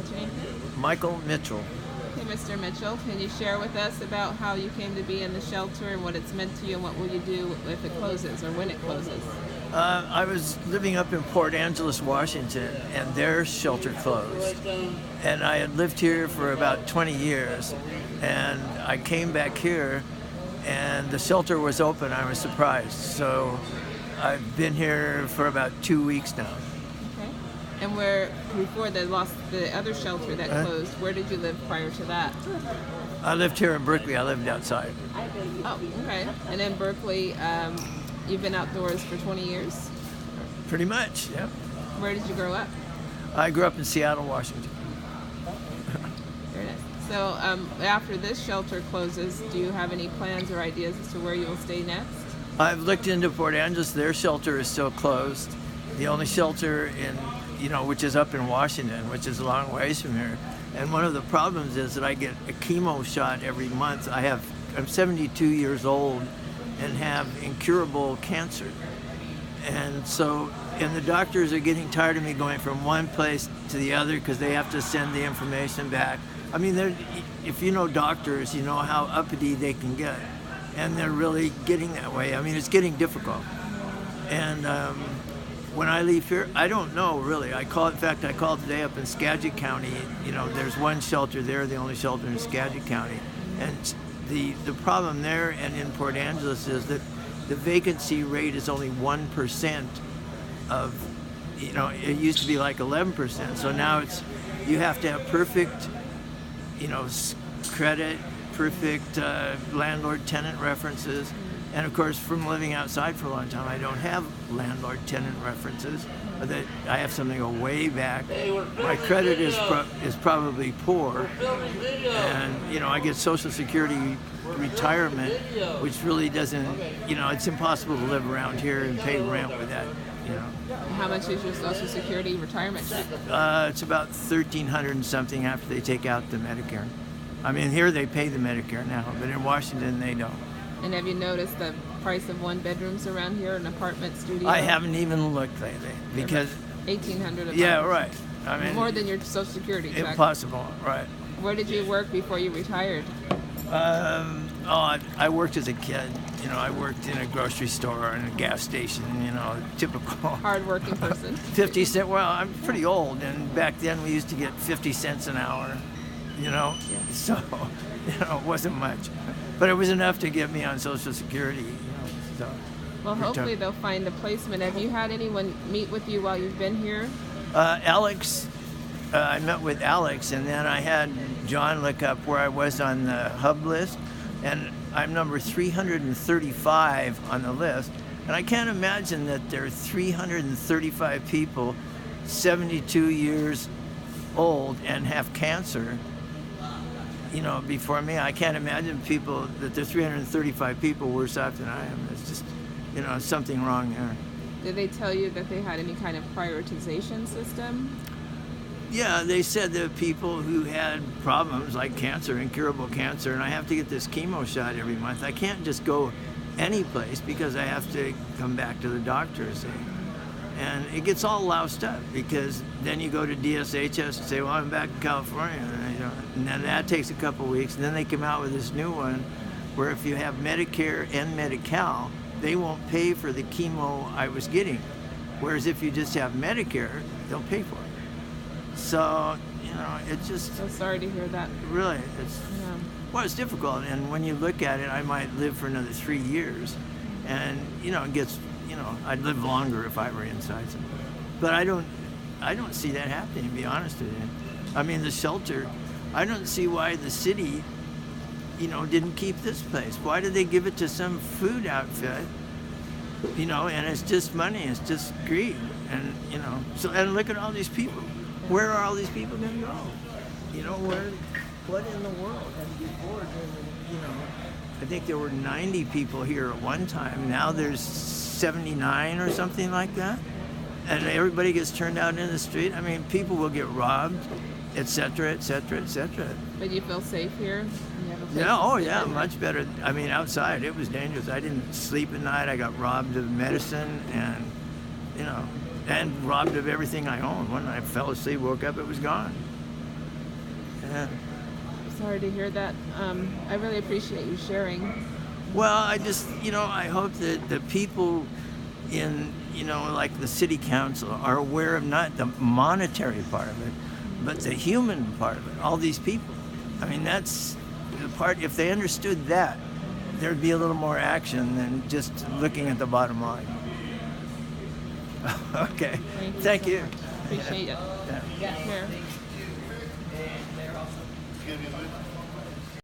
What's your name? Michael Mitchell. Okay, Mr. Mitchell, can you share with us about how you came to be in the shelter and what it's meant to you and what will you do if it closes or when it closes? I was living up in Port Angeles, Washington, and their shelter closed. And I had lived here for about 20 years, and I came back here, and the shelter was open. I was surprised. So I've been here for about 2 weeks now. Okay. And before they lost the other shelter that closed, where did you live prior to that? I lived here in Berkeley. I lived outside. Oh, okay. And in Berkeley, you've been outdoors for 20 years? Pretty much, yeah. Where did you grow up? I grew up in Seattle, Washington. Very nice. So after this shelter closes, do you have any plans or ideas as to where you will stay next? I've looked into Port Angeles. Their shelter is still closed. The only shelter which is up in Washington, which is a long ways from here. And one of the problems is that I get a chemo shot every month. I'm 72 years old and have incurable cancer. And the doctors are getting tired of me going from one place to the other because they have to send the information back. I mean, if you know doctors, you know how uppity they can get. And they're really getting that way. I mean, it's getting difficult. And when I leave here, I don't know really. In fact, I called today up in Skagit County. There's one shelter there, the only shelter in Skagit County. And the problem there and in Port Angeles is that the vacancy rate is only 1% of, it used to be like 11%. So now you have to have perfect, credit, perfect landlord-tenant references. And of course, from living outside for a long time, I don't have landlord-tenant references. That I have something go way back. My credit is probably poor, and I get Social Security retirement, which really doesn't. It's impossible to live around here and pay rent with that. How much is your Social Security retirement check? It's about $1,300 and something after they take out the Medicare. I mean, here they pay the Medicare now, but in Washington they don't. And have you noticed the price of one bedrooms around here, an apartment studio? I haven't even looked lately because $1,800. Yeah, right. I mean, more than your Social Security check. Impossible, right? Where did you work before you retired? I worked as a kid. I worked in a grocery store and a gas station. Typical hard-working person. 50 cents. Well, I'm pretty old, and back then we used to get 50 cents an hour. Yeah. So it wasn't much. But it was enough to get me on Social Security. Well, hopefully they'll find a placement. Have you had anyone meet with you while you've been here? Alex, I met with Alex, and then I had John look up where I was on the hub list, and I'm number 335 on the list. And I can't imagine that there are 335 people 72 years old and have cancer. Before me, I can't imagine that there's 335 people worse off than I am. It's just, something wrong there. Did they tell you that they had any kind of prioritization system? Yeah, they said that people who had problems like cancer, incurable cancer, and I have to get this chemo shot every month. I can't just go any place because I have to come back to the doctors. And it gets all loused up because then you go to DSHS and say, well, I'm back in California. And then that takes a couple weeks. And then they come out with this new one where if you have Medicare and Medi-Cal, they won't pay for the chemo I was getting. Whereas if you just have Medicare, they'll pay for it. So, it's just... So sorry to hear that. Really, it's difficult. And when you look at it, I might live for another 3 years. And, it gets... I'd live longer if I were inside. But I don't see that happening, to be honest with you. I mean, the shelter, I don't see why the city, didn't keep this place. Why did they give it to some food outfit? And it's just money, it's just greed. And, and look at all these people. Where are all these people going to go? What in the world? And before, I think there were 90 people here at one time. Now there's 79 or something like that. And everybody gets turned out in the street. I mean, people will get robbed, et cetera, et cetera, et cetera. But you feel safe here? Yeah, much better. I mean, outside, it was dangerous. I didn't sleep at night. I got robbed of medicine and, and robbed of everything I owned. When I fell asleep, woke up, it was gone. Yeah. Sorry to hear that. I really appreciate you sharing. Well, I just, I hope that the people in, like the city council are aware of not the monetary part of it, but the human part of it, all these people. I mean, that's the part, if they understood that, there'd be a little more action than just looking at the bottom line. Okay. Thank you. Appreciate it. Yeah. Take care.